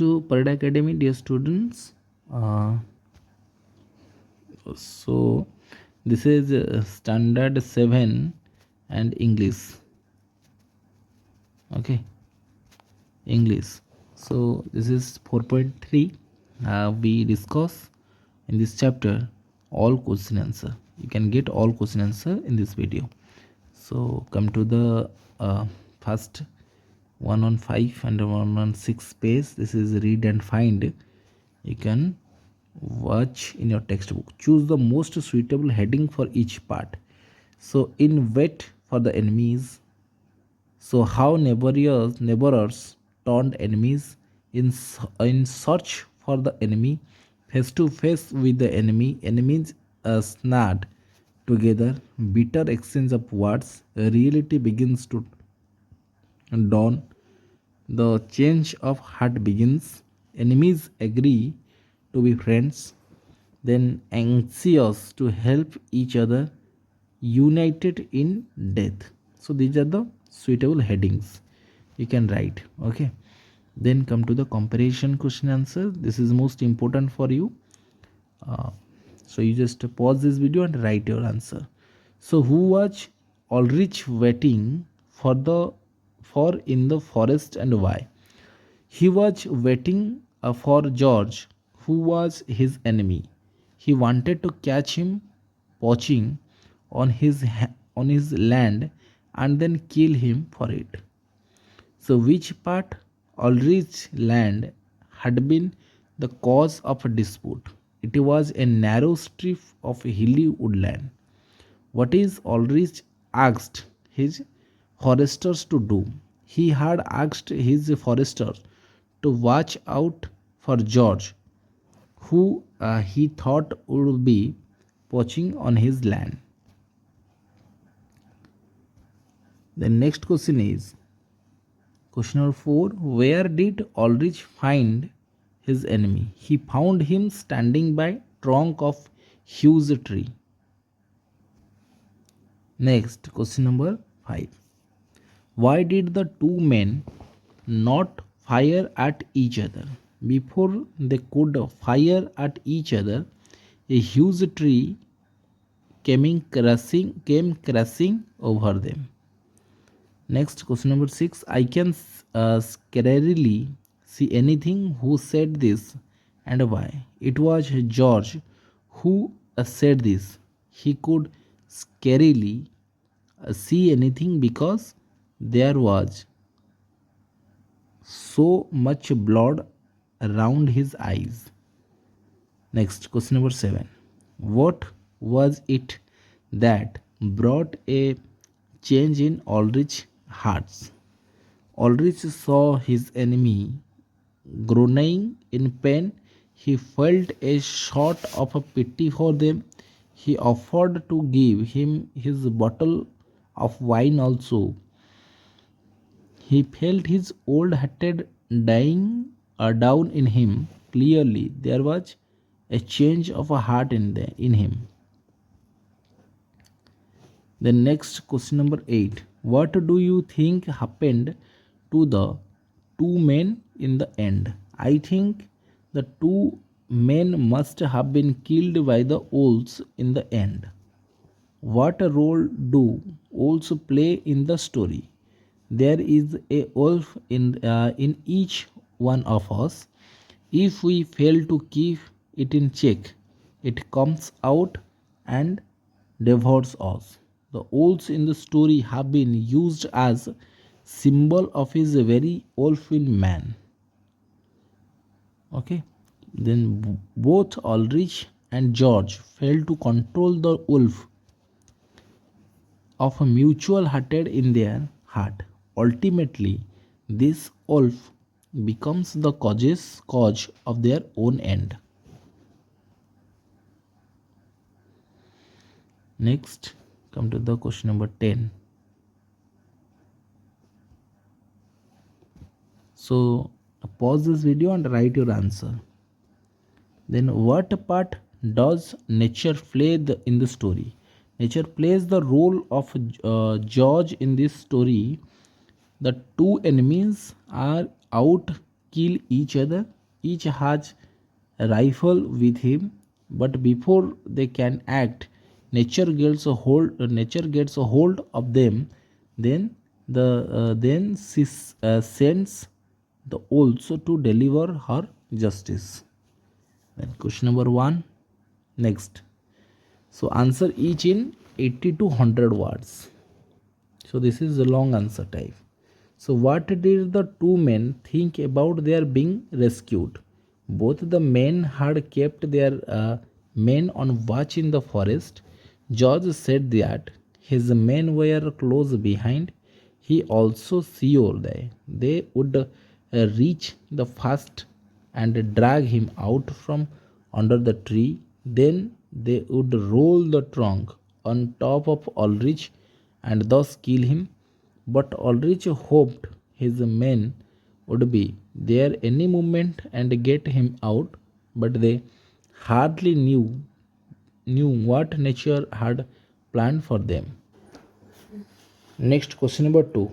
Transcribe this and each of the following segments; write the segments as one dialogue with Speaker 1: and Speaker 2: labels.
Speaker 1: to Parade Academy, dear students. Uh, so this is standard 7 and English. Okay, English. So this is 4.3. We discuss in this chapter all question answer. You can get all question answer in this video. So come to the first 1 on 5 and 1 on 6 page. This is read and find. You can watch in your textbook. Choose the most suitable heading for each part. So in wait for the enemies. So how neighbors turned enemies in search for the enemy, face to face with the enemy, enemies snared together, bitter exchange of words, reality begins to dawn, the change of heart begins, enemies agree to be friends, then anxious to help each other, united in death. So these are the suitable headings you can write. Okay, then come to the comparison question answer. This is most important for you. So you just pause this video and write your answer. So who was Ulrich waiting for in the forest and why? He was waiting for George, who was his enemy. He wanted to catch him poaching on his land and then kill him for it. So which part Ulrich's land had been the cause of a dispute? It was a narrow strip of hilly woodland. What is Ulrich asked his foresters to do? He had asked his foresters to watch out for George, who he thought would be poaching on his land. The next question is question number 4. Where did Ulrich find his enemy? He found him standing by trunk of huge tree. Next, question number 5. Why did the two men not fire at each other? Before they could fire at each other, a huge tree came crashing over them. Next, question number 6. I can scarcely see anything. Who said this and why? It was George who said this. He could scarcely see anything because there was so much blood around his eyes. Next, question number 7. What was it that brought a change in Ulrich's hearts? Ulrich saw his enemy groaning in pain. He felt a sort of a pity for them. He offered to give him his bottle of wine also. He felt his old hearted dying down in him. Clearly, there was a change of a heart in him. The next question number 8. What do you think happened to the two men in the end? I think the two men must have been killed by the wolves in the end. What role do wolves play in the story? There is a wolf in each one of us. If we fail to keep it in check, it comes out and devours us. The wolves in the story have been used as symbol of his very wolf in man. Okay, then both Ulrich and George failed to control the wolf of a mutual hatred in their heart. Ultimately, this wolf becomes the cause of their own end. Next, come to the question number 10. So pause this video and write your answer. Then what part does nature play in the story? Nature plays the role of George in this story. The two enemies are out kill each other. Each has a rifle with him, but before they can act, nature gets a hold of them. Then she sends the also to deliver her justice. Then question number 1. Next. So answer each in 80 to 100 words. So this is the long answer type. So what did the two men think about their being rescued? Both the men had kept their men on watch in the forest. George said that his men were close behind. He also sure that they would reach the fast and drag him out from under the tree. Then they would roll the trunk on top of Ulrich and thus kill him. But Ulrich hoped his men would be there any moment and get him out, but they hardly knew what nature had planned for them. Next question number 2.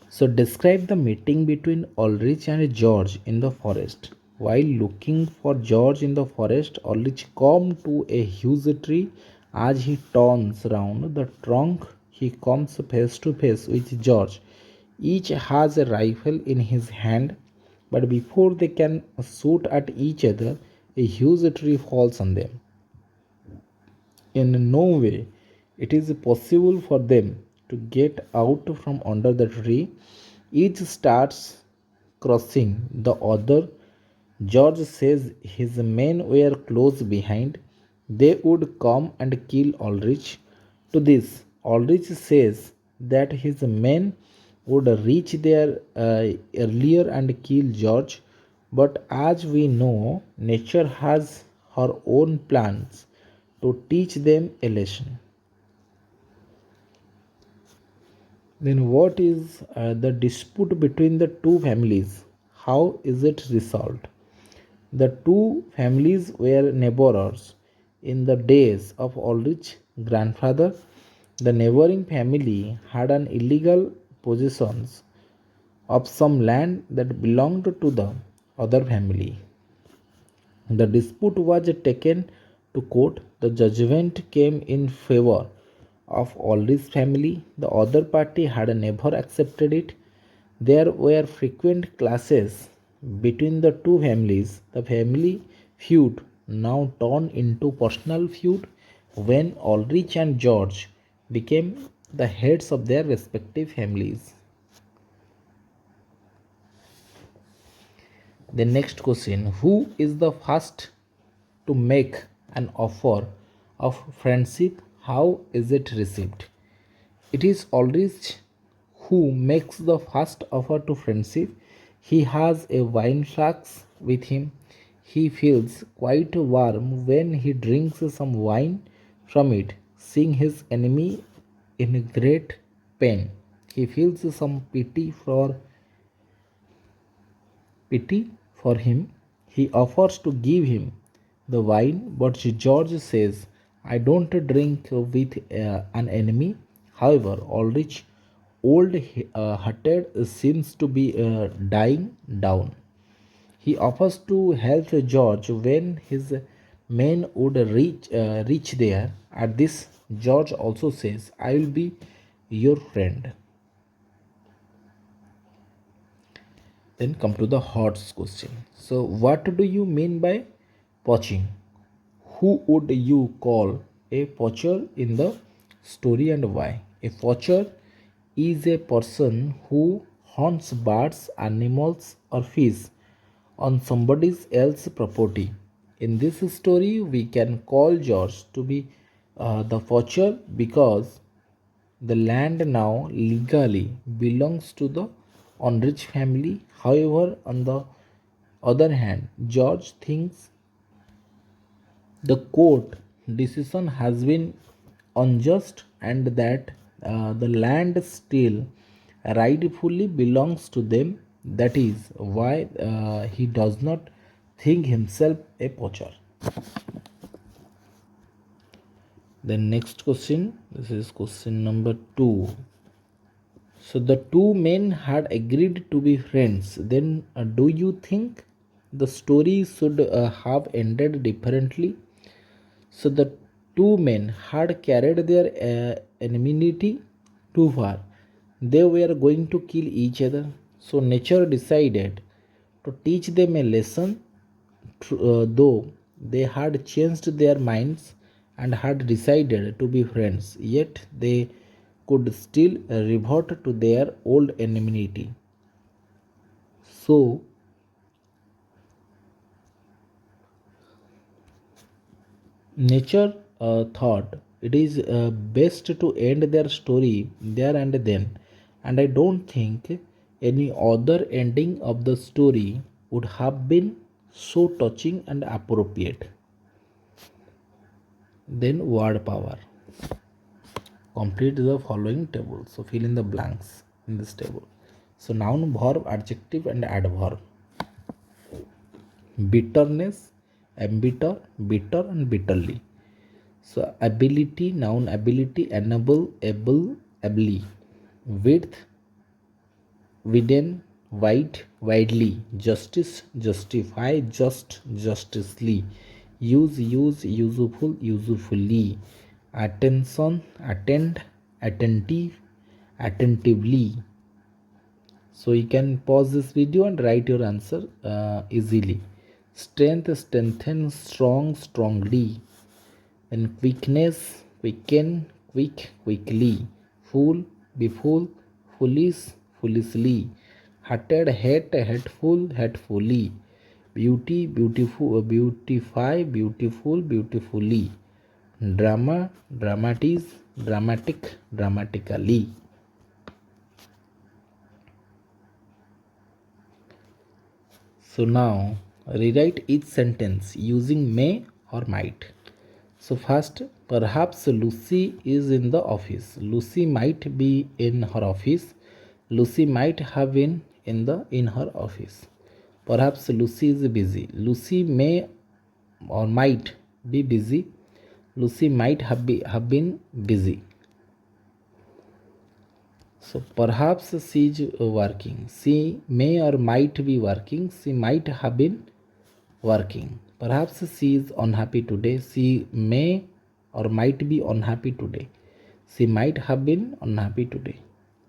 Speaker 1: So describe the meeting between Ulrich and George in the forest. While looking for George in the forest, Ulrich comes to a huge tree. As he turns round the trunk, he comes face to face with George. Each has a rifle in his hand, but before they can shoot at each other, a huge tree falls on them. In no way it is possible for them to get out from under the tree. Each starts crossing the other. George says his men were close behind. They would come and kill Ulrich. To this, Ulrich says that his men would reach there earlier and kill George. But as we know, nature has her own plans to teach them a lesson. Then, what is the dispute between the two families? How is it resolved? The two families were neighbors in the days of Ulrich's grandfather. The neighboring family had an illegal possessions of some land that belonged to the other family. The dispute was taken to court. The judgment came in favor of Ulrich's family. The other party had never accepted it. There were frequent clashes between the two families. The family feud now turned into personal feud when Ulrich and George became the heads of their respective families. The next question: who is the first to make an offer of friendship? How is it received? It is Ulrich who makes the first offer to friendship. He has a wine flask with him. He feels quite warm when he drinks some wine from it. Seeing his enemy in great pain, he feels some pity for him. He offers to give him the wine, but George says, I don't drink with an enemy. However, Ulrich, old hearted, seems to be dying down. He offers to help George when his men would reach there. At this, George also says, I will be your friend. Then come to the horse question. So, what do you mean by poaching? Who would you call a poacher in the story and why? A poacher is a person who hunts birds, animals, or fish on somebody else's property. In this story, we can call George to be the poacher because the land now legally belongs to the Ulrich family. However, on the other hand, George thinks the court decision has been unjust and that the land still rightfully belongs to them. That is why he does not think himself a poacher. The next question, this is question number 2. So the two men had agreed to be friends. Then, do you think the story should have ended differently? So the two men had carried their enmity too far. They were going to kill each other. So nature decided to teach them a lesson, though they had changed their minds and had decided to be friends, yet they could still revert to their old enmity. So nature thought it is best to end their story there and then, and I don't think any other ending of the story would have been so touching and appropriate. Then, word power. Complete the following table. So, fill in the blanks in this table. So, noun, verb, adjective, and adverb. Bitterness, embitter, bitter, and bitterly. So ability, noun ability, enable, able, ably. Width, widen, wide, widely. Justice, justify, just, justly. Use, useful, usefully. Attention, attend, attentive, attentively. So you can pause this video and write your answer easily. Strength, strengthen, strong, strongly. Then quickness, quicken, quick, quickly. Fool, be fool, foolish, foolishly. Hatted, hate, hateful, hatefully. Beauty, beautiful, beautify, beautiful, beautifully. Drama, dramatize, dramatic, dramatically. So now rewrite each sentence using may or might. So first, perhaps Lucy is in the office. Lucy might be in her office. Lucy might have been in her office. Perhaps Lucy is busy. Lucy may or might be busy. Lucy might have been busy. So perhaps she is working. She may or might be working. She might have been working. Perhaps she is unhappy today. She may or might be unhappy today. She might have been unhappy today.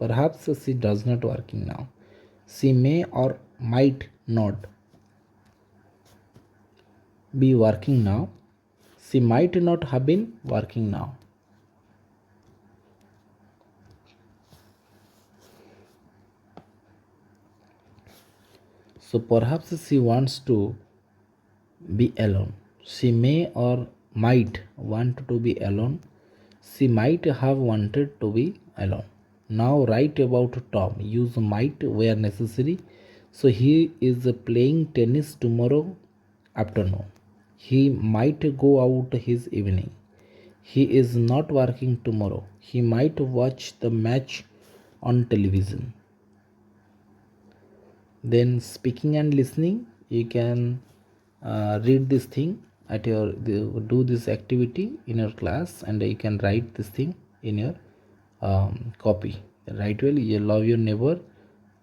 Speaker 1: Perhaps she does not working now. She may or might not be working now. She might not have been working now. So perhaps she wants to be alone. She may or might want to be alone. She might have wanted to be alone. Now write about Tom. Use might where necessary. So he is playing tennis tomorrow afternoon. He might go out his evening. He is not working tomorrow. He might watch the match on television. Then speaking and listening, you can read this thing at your do this activity in your class, and you can write this thing in your copy. Write well. You love your neighbor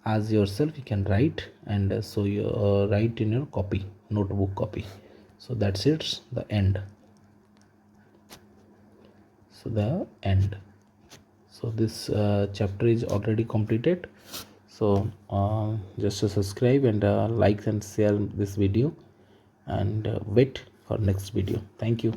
Speaker 1: as yourself. You can write, and so you write in your copy, notebook copy. So that's it. The end. So the end. So this chapter is already completed. So just to subscribe and like and share this video, and wait for next video. Thank you.